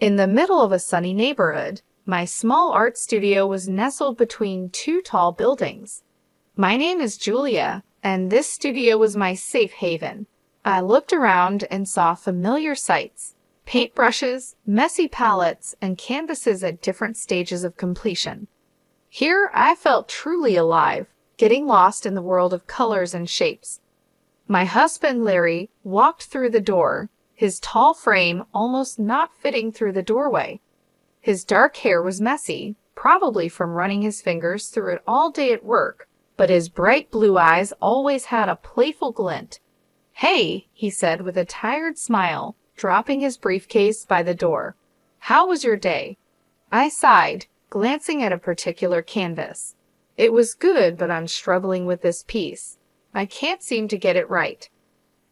In the middle of a sunny neighborhood, my small art studio was nestled between two tall buildings. My name is Julia, and this studio was my safe haven. I looked around and saw familiar sights: paintbrushes, messy palettes, and canvases at different stages of completion. Here I felt truly alive, getting lost in the world of colors and shapes. My husband, Larry, walked through the door, his tall frame almost not fitting through the doorway. His dark hair was messy, probably from running his fingers through it all day at work, but his bright blue eyes always had a playful glint. "Hey," he said with a tired smile, dropping his briefcase by the door. "How was your day?" I sighed, glancing at a particular canvas. "It was good, but I'm struggling with this piece. I can't seem to get it right."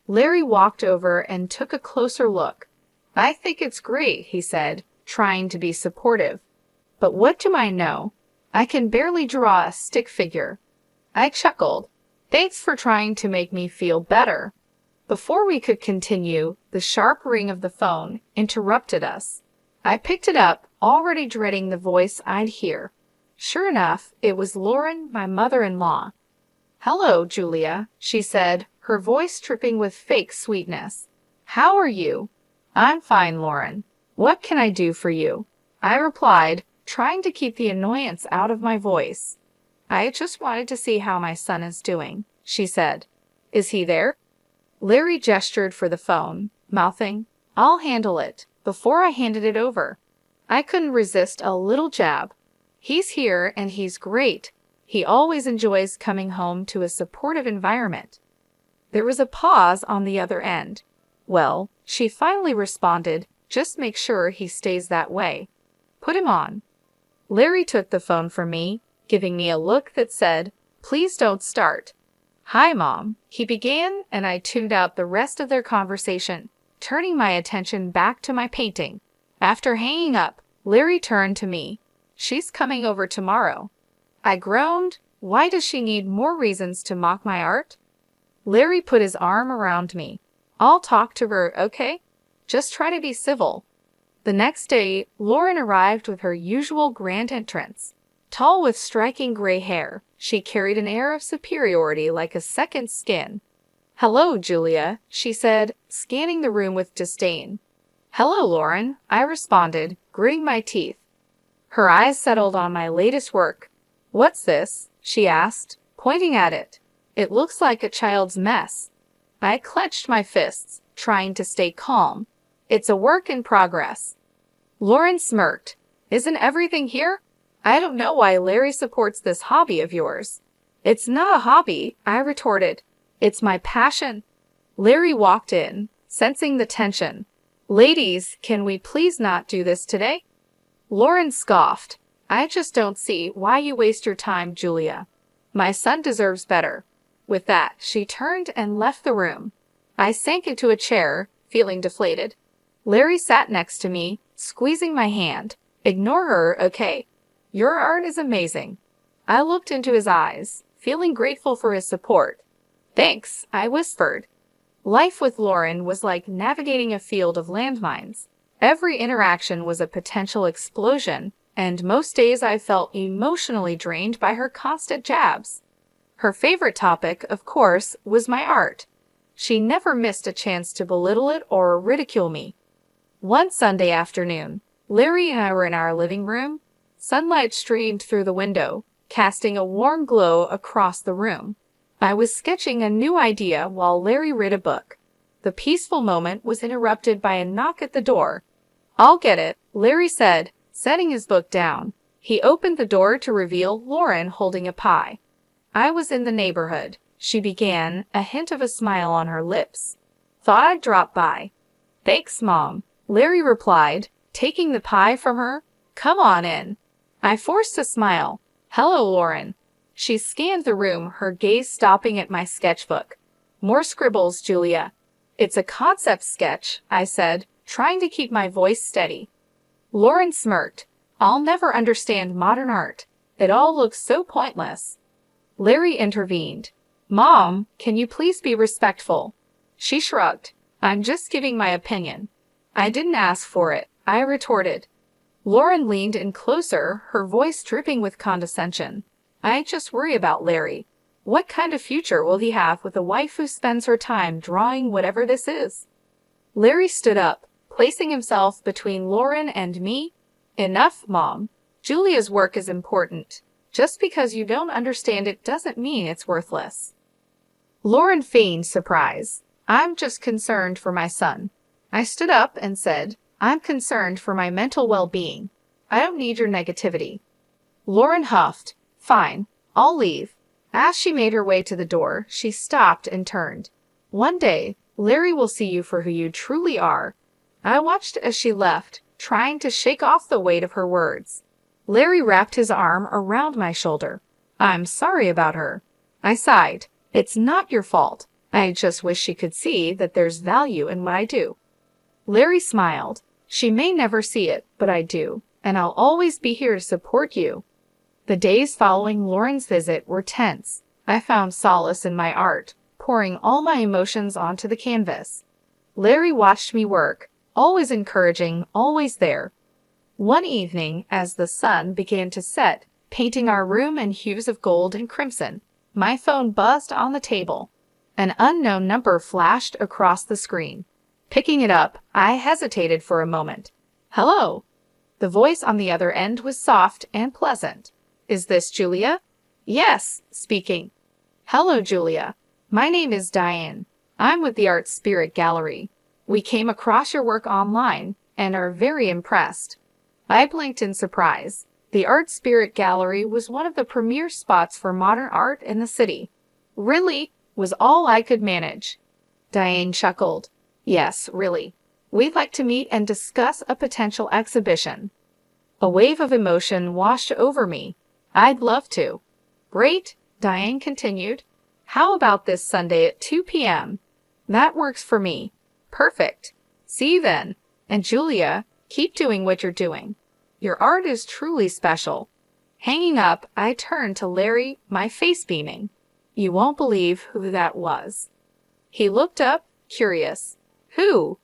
Larry walked over and took a closer look. "I think it's great," he said, trying to be supportive. "But what do I know? I can barely draw a stick figure." I chuckled. "Thanks for trying to make me feel better." Before we could continue, the sharp ring of the phone interrupted us. I picked it up, already dreading the voice I'd hear. Sure enough, it was Lauren, my mother-in-law. "Hello, Julia," she said, her voice dripping with fake sweetness. "How are you?" "I'm fine, Lauren. What can I do for you?" I replied, trying to keep the annoyance out of my voice. "I just wanted to see how my son is doing," she said. "Is he there?" Larry gestured for the phone, mouthing, "I'll handle it," before I handed it over. I couldn't resist a little jab. "He's here and he's great. He always enjoys coming home to a supportive environment." There was a pause on the other end. "Well," she finally responded, "just make sure he stays that way. Put him on." Larry took the phone from me, giving me a look that said, "Please don't start." "Hi, Mom," he began, and I tuned out the rest of their conversation, turning my attention back to my painting. After hanging up, Larry turned to me. "She's coming over tomorrow." I groaned. Why does she need more reasons to mock my art? Larry put his arm around me. "I'll talk to her, okay? Just try to be civil." The next day, Lauren arrived with her usual grand entrance. Tall with striking gray hair, she carried an air of superiority like a second skin. "Hello, Julia," she said, scanning the room with disdain. "Hello, Lauren," I responded, gritting my teeth. Her eyes settled on my latest work. "What's this?" she asked, pointing at it. "It looks like a child's mess." I clenched my fists, trying to stay calm. "It's a work in progress." Lauren smirked. "Isn't everything here?" "I don't know why Larry supports this hobby of yours." "It's not a hobby," I retorted. "It's my passion." Larry walked in, sensing the tension. "Ladies, can we please not do this today?" Lauren scoffed. "I just don't see why you waste your time, Julia. My son deserves better." With that, she turned and left the room. I sank into a chair, feeling deflated. Larry sat next to me, squeezing my hand. "Ignore her, okay? Your art is amazing." I looked into his eyes, feeling grateful for his support. "Thanks," I whispered. Life with Lauren was like navigating a field of landmines. Every interaction was a potential explosion, and most days I felt emotionally drained by her constant jabs. Her favorite topic, of course, was my art. She never missed a chance to belittle it or ridicule me. One Sunday afternoon, Larry and I were in our living room. Sunlight streamed through the window, casting a warm glow across the room. I was sketching a new idea while Larry read a book. The peaceful moment was interrupted by a knock at the door. "I'll get it," Larry said, setting his book down. He opened the door to reveal Lauren holding a pie. "I was in the neighborhood," she began, a hint of a smile on her lips. "Thought I'd drop by." "Thanks, Mom," Larry replied, taking the pie from her. "Come on in." I forced a smile. "Hello, Lauren." She scanned the room, her gaze stopping at my sketchbook. "More scribbles, Julia." "It's a concept sketch," I said, trying to keep my voice steady. Lauren smirked. "I'll never understand modern art. It all looks so pointless." Larry intervened. "Mom, can you please be respectful?" She shrugged. "I'm just giving my opinion." "I didn't ask for it," I retorted. Lauren leaned in closer, her voice dripping with condescension. I just worry about Larry. What kind of future will he have with a wife who spends her time drawing whatever this is? Larry stood up, placing himself between Lauren and me. Enough, Mom. Julia's work is important. Just because you don't understand it doesn't mean it's worthless. Lauren feigned surprise. I'm just concerned for my son. I stood up and said, I'm concerned for my mental well-being. I don't need your negativity. Lauren huffed. Fine, I'll leave. As she made her way to the door, she stopped and turned. One day, Larry will see you for who you truly are. I watched as she left, trying to shake off the weight of her words. Larry wrapped his arm around my shoulder. I'm sorry about her. I sighed. It's not your fault. I just wish she could see that there's value in what I do. Larry smiled. She may never see it, but I do, and I'll always be here to support you. The days following Lauren's visit were tense. I found solace in my art, pouring all my emotions onto the canvas. Larry watched me work, always encouraging, always there. One evening, as the sun began to set, painting our room in hues of gold and crimson, my phone buzzed on the table. An unknown number flashed across the screen. Picking it up, I hesitated for a moment. Hello. The voice on the other end was soft and pleasant. Is this Julia? Yes, speaking. Hello, Julia. My name is Diane. I'm with the Art Spirit Gallery. We came across your work online and are very impressed. I blinked in surprise. The Art Spirit Gallery was one of the premier spots for modern art in the city. Really? Was all I could manage. Diane chuckled. Yes, really. We'd like to meet and discuss a potential exhibition. A wave of emotion washed over me. I'd love to. Great, Diane continued. How about this Sunday at 2 p.m.? That works for me. Perfect. See you then. And Julia, keep doing what you're doing. Your art is truly special. Hanging up, I turned to Larry, my face beaming. You won't believe who that was. He looked up, curious. Who?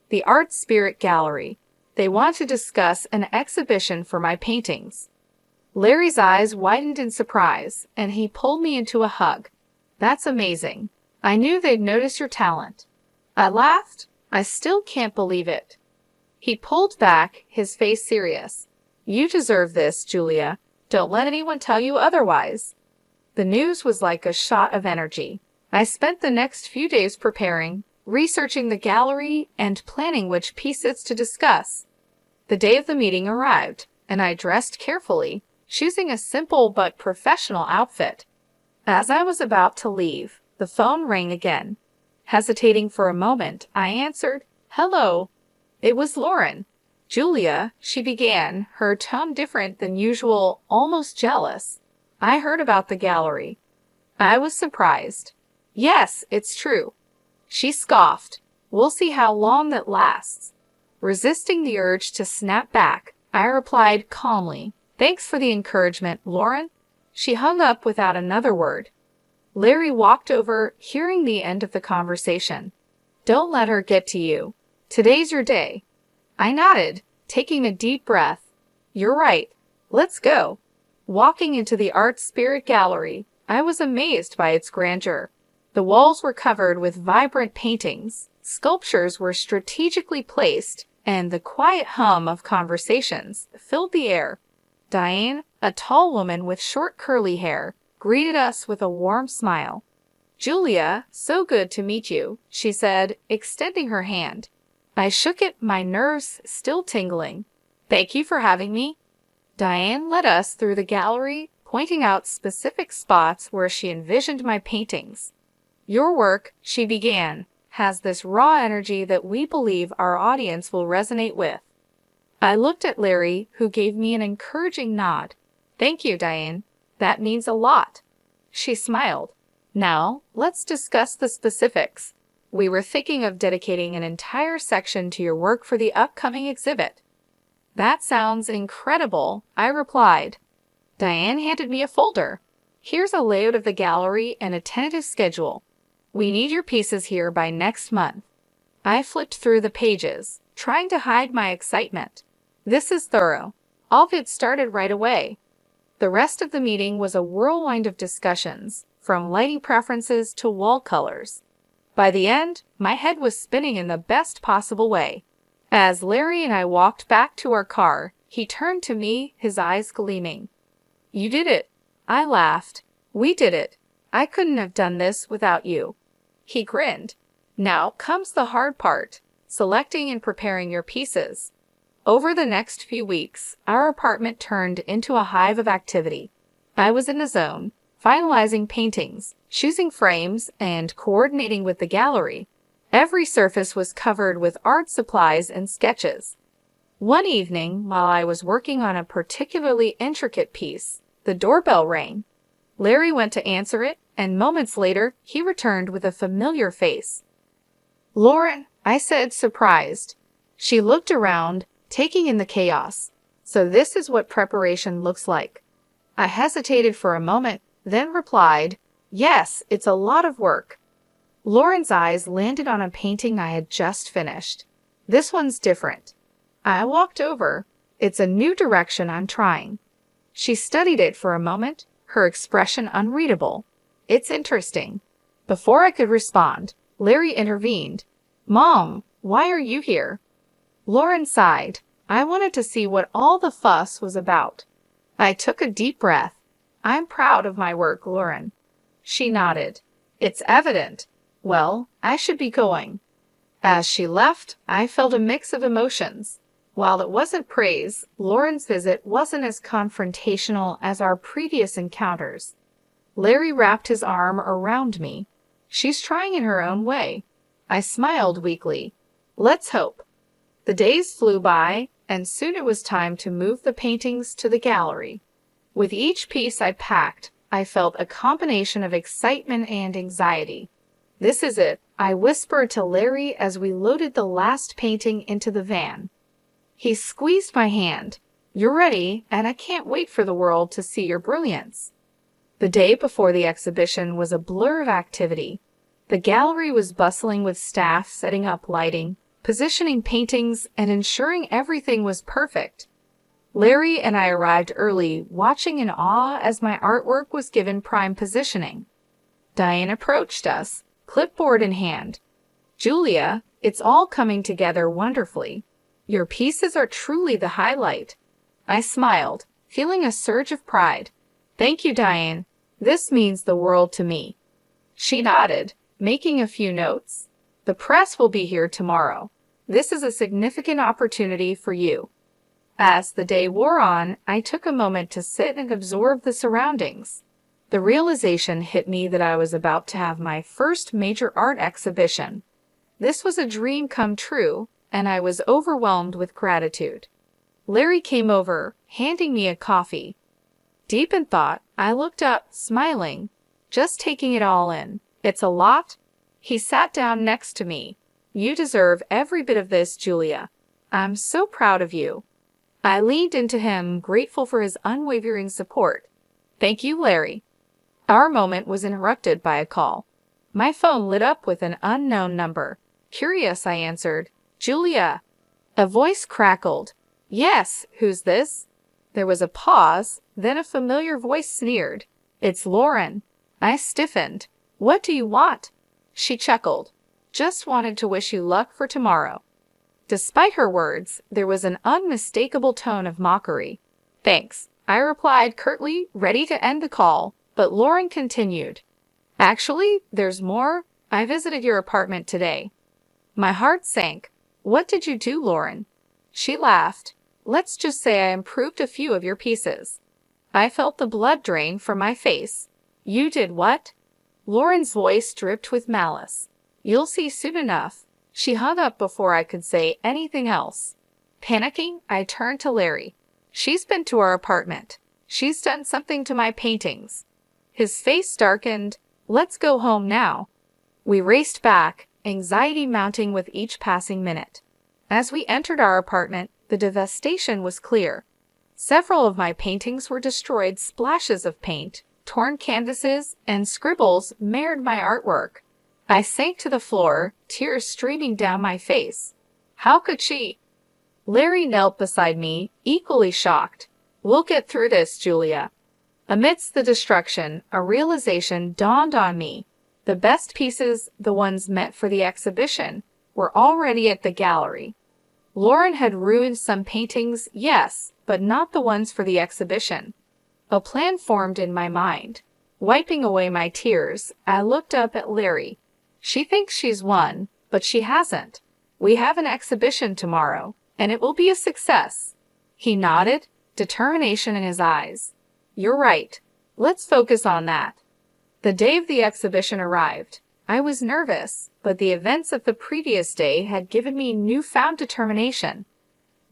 The Art Spirit Gallery. They want to discuss an exhibition for my paintings. Larry's eyes widened in surprise, and he pulled me into a hug. That's amazing. I knew they'd notice your talent. I laughed. I still can't believe it. He pulled back, his face serious. You deserve this, Julia. Don't let anyone tell you otherwise. The news was like a shot of energy. I spent the next few days preparing, researching the gallery, and planning which pieces to discuss. The day of the meeting arrived, and I dressed carefully, choosing a simple but professional outfit. As I was about to leave, the phone rang again. Hesitating for a moment, I answered, Hello. It was Lauren. Julia, she began, her tone different than usual, almost jealous. I heard about the gallery. I was surprised. Yes, it's true. She scoffed. We'll see how long that lasts. Resisting the urge to snap back, I replied calmly, Thanks for the encouragement, Lauren. She hung up without another word. Larry walked over, hearing the end of the conversation. Don't let her get to you. Today's your day. I nodded, taking a deep breath. You're right. Let's go. Walking into the Art Spirit Gallery, I was amazed by its grandeur. The walls were covered with vibrant paintings, sculptures were strategically placed, and the quiet hum of conversations filled the air. Diane, a tall woman with short curly hair, greeted us with a warm smile. Julia, so good to meet you, she said, extending her hand. I shook it, my nerves still tingling. Thank you for having me. Diane led us through the gallery, pointing out specific spots where she envisioned my paintings. Your work, she began, has this raw energy that we believe our audience will resonate with. I looked at Larry, who gave me an encouraging nod. Thank you, Diane. That means a lot. She smiled. Now, let's discuss the specifics. We were thinking of dedicating an entire section to your work for the upcoming exhibit. That sounds incredible, I replied. Diane handed me a folder. Here's a layout of the gallery and a tentative schedule. We need your pieces here by next month. I flipped through the pages, trying to hide my excitement. This is thorough. I'll get started right away. The rest of the meeting was a whirlwind of discussions, from lighting preferences to wall colors. By the end, my head was spinning in the best possible way. As Larry and I walked back to our car, he turned to me, his eyes gleaming. "You did it." I laughed. "We did it. I couldn't have done this without you." He grinned. "Now comes the hard part, selecting and preparing your pieces." Over the next few weeks, our apartment turned into a hive of activity. I was in a zone, finalizing paintings, choosing frames, and coordinating with the gallery. Every surface was covered with art supplies and sketches. One evening, while I was working on a particularly intricate piece, the doorbell rang. Larry went to answer it, and moments later, he returned with a familiar face. "Lauren," I said, surprised. She looked around, taking in the chaos. "So this is what preparation looks like." I hesitated for a moment, then replied, "Yes, it's a lot of work." Lauren's eyes landed on a painting I had just finished. "This one's different." I walked over. "It's a new direction I'm trying." She studied it for a moment, her expression unreadable. "It's interesting." Before I could respond, Larry intervened. "Mom, why are you here?" Lauren sighed. "I wanted to see what all the fuss was about." I took a deep breath. "I'm proud of my work, Lauren." She nodded. "It's evident. Well, I should be going." As she left, I felt a mix of emotions. While it wasn't praise, Lauren's visit wasn't as confrontational as our previous encounters. Larry wrapped his arm around me. "She's trying in her own way." I smiled weakly. "Let's hope." The days flew by, and soon it was time to move the paintings to the gallery. With each piece I packed, I felt a combination of excitement and anxiety. "This is it," I whispered to Larry as we loaded the last painting into the van. He squeezed my hand. "You're ready, and I can't wait for the world to see your brilliance." The day before the exhibition was a blur of activity. The gallery was bustling with staff setting up lighting, positioning paintings, and ensuring everything was perfect. Larry and I arrived early, watching in awe as my artwork was given prime positioning. Diane approached us, clipboard in hand. "Julia, it's all coming together wonderfully. Your pieces are truly the highlight." I smiled, feeling a surge of pride. "Thank you, Diane. This means the world to me." She nodded, making a few notes. "The press will be here tomorrow. This is a significant opportunity for you." As the day wore on, I took a moment to sit and absorb the surroundings. The realization hit me that I was about to have my first major art exhibition. This was a dream come true, and I was overwhelmed with gratitude. Larry came over, handing me a coffee. Deep in thought, I looked up, smiling, just taking it all in. "It's a lot." He sat down next to me. "You deserve every bit of this, Julia. I'm so proud of you." I leaned into him, grateful for his unwavering support. "Thank you, Larry." Our moment was interrupted by a call. My phone lit up with an unknown number. Curious, I answered. "Julia." A voice crackled. "Yes, who's this?" There was a pause, then a familiar voice sneered. "It's Lauren." I stiffened. "What do you want?" She chuckled. "Just wanted to wish you luck for tomorrow." Despite her words, there was an unmistakable tone of mockery. "Thanks," I replied curtly, ready to end the call, but Lauren continued. "Actually, there's more. I visited your apartment today." My heart sank. "What did you do, Lauren?" She laughed. "Let's just say I improved a few of your pieces." I felt the blood drain from my face. "You did what?" Lauren's voice dripped with malice. "You'll see soon enough." She hung up before I could say anything else. Panicking, I turned to Larry. "She's been to our apartment. She's done something to my paintings." His face darkened. "Let's go home now." We raced back, anxiety mounting with each passing minute. As we entered our apartment, the devastation was clear. Several of my paintings were destroyed, splashes of paint, torn canvases, and scribbles marred my artwork. I sank to the floor, tears streaming down my face. How could she? Larry knelt beside me, equally shocked. We'll get through this, Julia. Amidst the destruction, a realization dawned on me. The best pieces, the ones meant for the exhibition, were already at the gallery. Lauren had ruined some paintings, yes, but not the ones for the exhibition. A plan formed in my mind. Wiping away my tears, I looked up at Larry. She thinks she's won, but she hasn't. We have an exhibition tomorrow, and it will be a success. He nodded, determination in his eyes. You're right. Let's focus on that. The day of the exhibition arrived. I was nervous, but the events of the previous day had given me newfound determination.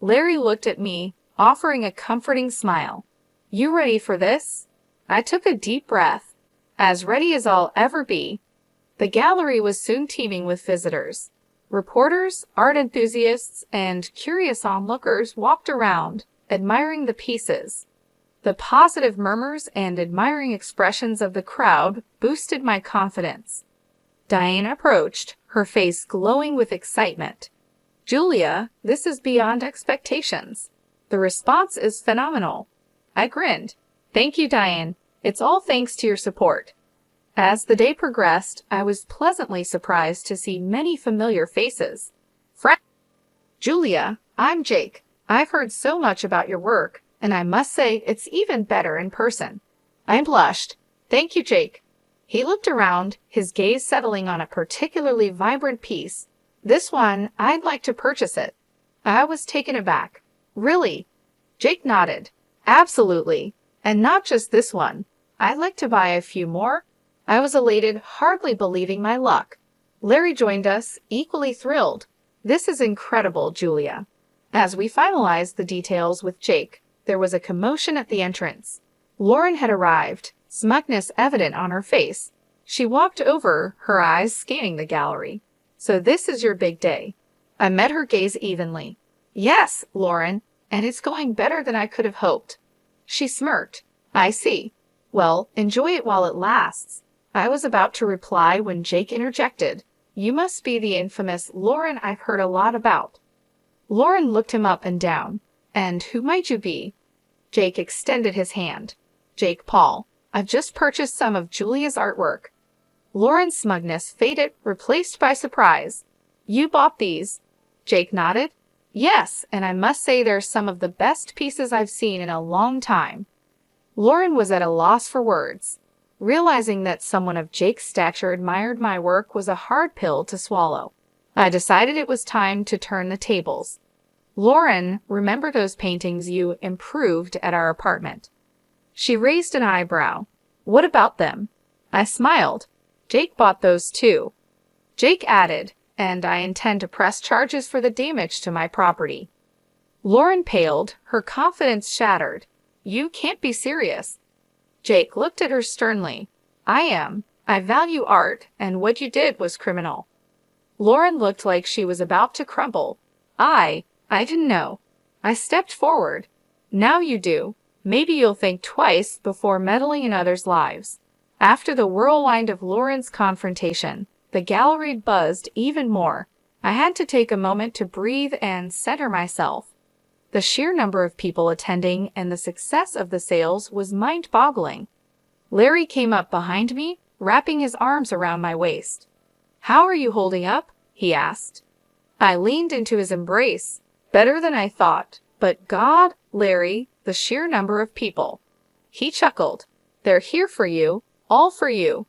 Larry looked at me, offering a comforting smile. You ready for this? I took a deep breath. As ready as I'll ever be. The gallery was soon teeming with visitors. Reporters, art enthusiasts, and curious onlookers walked around, admiring the pieces. The positive murmurs and admiring expressions of the crowd boosted my confidence. Diane approached, her face glowing with excitement. Julia, this is beyond expectations. The response is phenomenal. I grinned. Thank you, Diane. It's all thanks to your support. As the day progressed, I was pleasantly surprised to see many familiar faces. Julia, I'm Jake. I've heard so much about your work, and I must say it's even better in person. I blushed. Thank you, Jake. He looked around, his gaze settling on a particularly vibrant piece. This one, I'd like to purchase it. I was taken aback. Really? Jake nodded. Absolutely. And not just this one. I'd like to buy a few more. I was elated, hardly believing my luck. Larry joined us, equally thrilled. This is incredible, Julia. As we finalized the details with Jake, there was a commotion at the entrance. Lauren had arrived, smugness evident on her face. She walked over, her eyes scanning the gallery. So this is your big day. I met her gaze evenly. Yes, Lauren, and it's going better than I could have hoped. She smirked. I see. Well, enjoy it while it lasts. I was about to reply when Jake interjected. You must be the infamous Lauren I've heard a lot about. Lauren looked him up and down. And who might you be? Jake extended his hand. Jake Paul. I've just purchased some of Julia's artwork. Lauren's smugness faded, replaced by surprise. You bought these? Jake nodded. Yes, and I must say they're some of the best pieces I've seen in a long time. Lauren was at a loss for words. Realizing that someone of Jake's stature admired my work was a hard pill to swallow. I decided it was time to turn the tables. Lauren, remember those paintings you improved at our apartment? She raised an eyebrow. What about them? I smiled. Jake bought those too. Jake added, and I intend to press charges for the damage to my property. Lauren paled, her confidence shattered. You can't be serious. Jake looked at her sternly. I am. I value art, and what you did was criminal. Lauren looked like she was about to crumble. I didn't know. I stepped forward. Now you do. Maybe you'll think twice before meddling in others' lives. After the whirlwind of Lauren's confrontation, the gallery buzzed even more. I had to take a moment to breathe and center myself. The sheer number of people attending and the success of the sales was mind-boggling. Larry came up behind me, wrapping his arms around my waist. How are you holding up? He asked. I leaned into his embrace. Better than I thought, but God, Larry, the sheer number of people. He chuckled. They're here for you, all for you.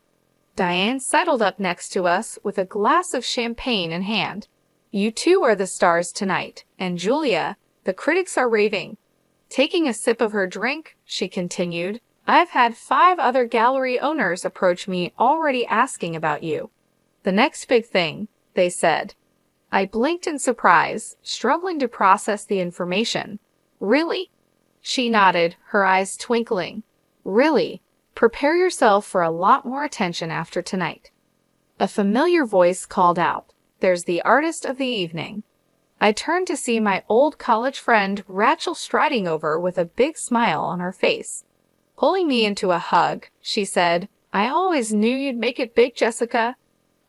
Diane settled up next to us with a glass of champagne in hand. You two are the stars tonight, and Julia, the critics are raving. Taking a sip of her drink, she continued, I've had 5 other gallery owners approach me already asking about you. The next big thing, they said. I blinked in surprise, struggling to process the information. Really? She nodded, her eyes twinkling. Really? Prepare yourself for a lot more attention after tonight. A familiar voice called out, There's the artist of the evening. I turned to see my old college friend Rachel striding over with a big smile on her face. Pulling me into a hug, she said, I always knew you'd make it big, Jessica.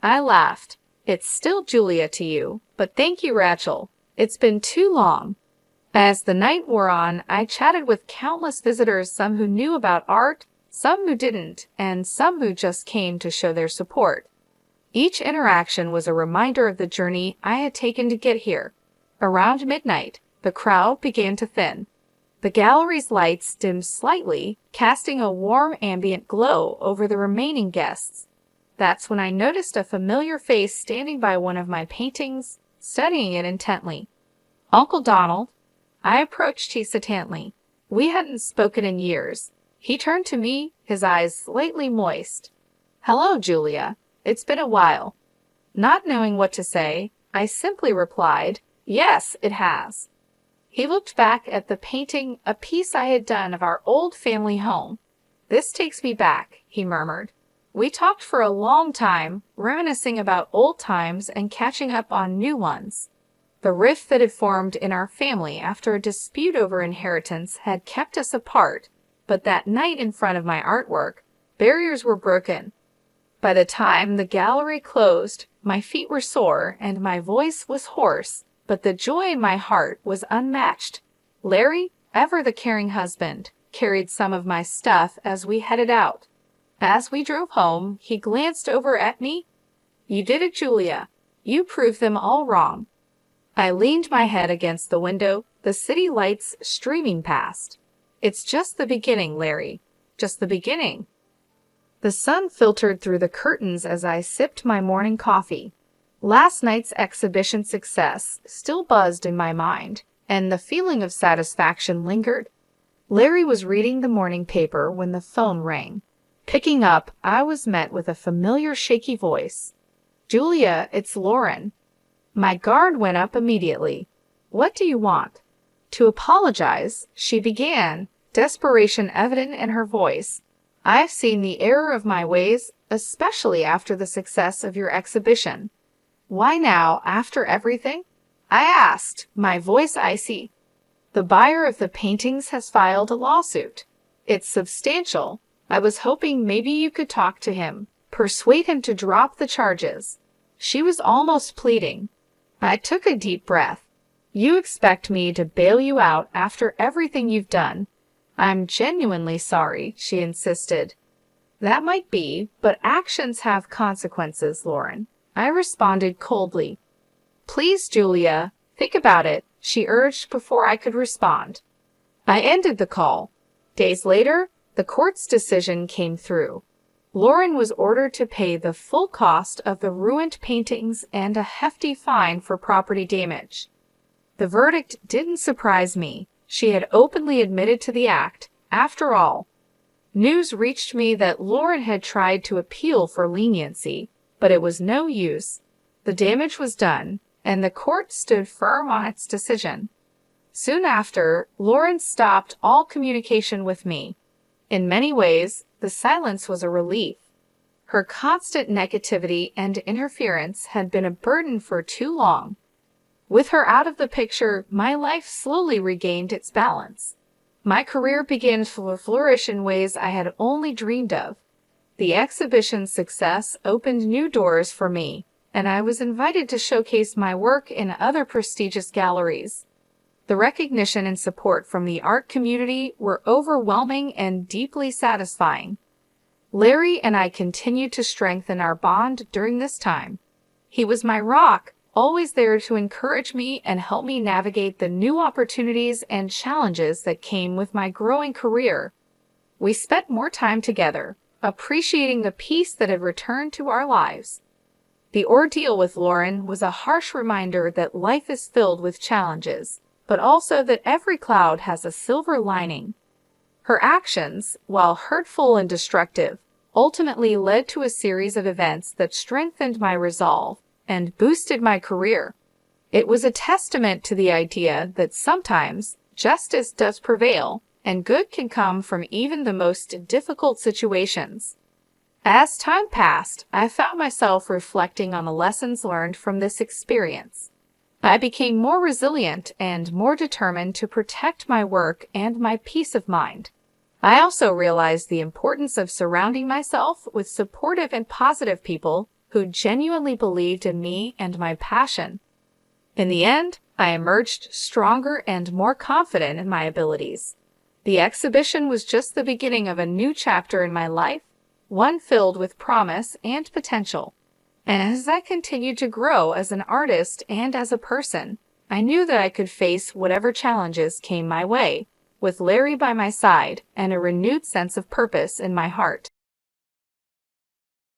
I laughed. It's still Julia to you, but thank you, Rachel. It's been too long. As the night wore on, I chatted with countless visitors, some who knew about art, some who didn't, and some who just came to show their support. Each interaction was a reminder of the journey I had taken to get here. Around midnight, the crowd began to thin. The gallery's lights dimmed slightly, casting a warm ambient glow over the remaining guests. That's when I noticed a familiar face standing by one of my paintings, studying it intently. Uncle Donald. I approached hesitantly. We hadn't spoken in years. He turned to me, his eyes slightly moist. "Hello, Julia. It's been a while." Not knowing what to say, I simply replied, "Yes, it has." He looked back at the painting, a piece I had done of our old family home. "This takes me back," he murmured. We talked for a long time, reminiscing about old times and catching up on new ones. The rift that had formed in our family after a dispute over inheritance had kept us apart, but that night in front of my artwork, barriers were broken. By the time the gallery closed, my feet were sore and my voice was hoarse, but the joy in my heart was unmatched. Larry, ever the caring husband, carried some of my stuff as we headed out. As we drove home, he glanced over at me. "You did it, Julia. You proved them all wrong." I leaned my head against the window, the city lights streaming past. "It's just the beginning, Larry. Just the beginning." The sun filtered through the curtains as I sipped my morning coffee. Last night's exhibition success still buzzed in my mind, and the feeling of satisfaction lingered. Larry was reading the morning paper when the phone rang. Picking up, I was met with a familiar shaky voice. "Julia, it's Lauren." My guard went up immediately. "What do you want?" To apologize, she began, desperation evident in her voice. "I've seen the error of my ways, especially after the success of your exhibition." "Why now, after everything?" I asked, my voice icy. "The buyer of the paintings has filed a lawsuit. It's substantial. I was hoping maybe you could talk to him, persuade him to drop the charges." She was almost pleading. I took a deep breath. "You expect me to bail you out after everything you've done?" "I'm genuinely sorry," she insisted. "That might be, but actions have consequences, Lauren," I responded coldly. "Please, Julia, think about it," she urged before I could respond. I ended the call. Days later, the court's decision came through. Lauren was ordered to pay the full cost of the ruined paintings and a hefty fine for property damage. The verdict didn't surprise me. She had openly admitted to the act. After all, news reached me that Lauren had tried to appeal for leniency, but it was no use. The damage was done, and the court stood firm on its decision. Soon after, Lauren stopped all communication with me. In many ways, the silence was a relief. Her constant negativity and interference had been a burden for too long. With her out of the picture, my life slowly regained its balance. My career began to flourish in ways I had only dreamed of. The exhibition's success opened new doors for me, and I was invited to showcase my work in other prestigious galleries. The recognition and support from the art community were overwhelming and deeply satisfying. Larry and I continued to strengthen our bond during this time. He was my rock, always there to encourage me and help me navigate the new opportunities and challenges that came with my growing career. We spent more time together, appreciating the peace that had returned to our lives. The ordeal with Lauren was a harsh reminder that life is filled with challenges, but also that every cloud has a silver lining. Her actions, while hurtful and destructive, ultimately led to a series of events that strengthened my resolve and boosted my career. It was a testament to the idea that sometimes justice does prevail, and good can come from even the most difficult situations. As time passed, I found myself reflecting on the lessons learned from this experience. I became more resilient and more determined to protect my work and my peace of mind. I also realized the importance of surrounding myself with supportive and positive people who genuinely believed in me and my passion. In the end, I emerged stronger and more confident in my abilities. The exhibition was just the beginning of a new chapter in my life, one filled with promise and potential. And as I continued to grow as an artist and as a person, I knew that I could face whatever challenges came my way, with Larry by my side and a renewed sense of purpose in my heart.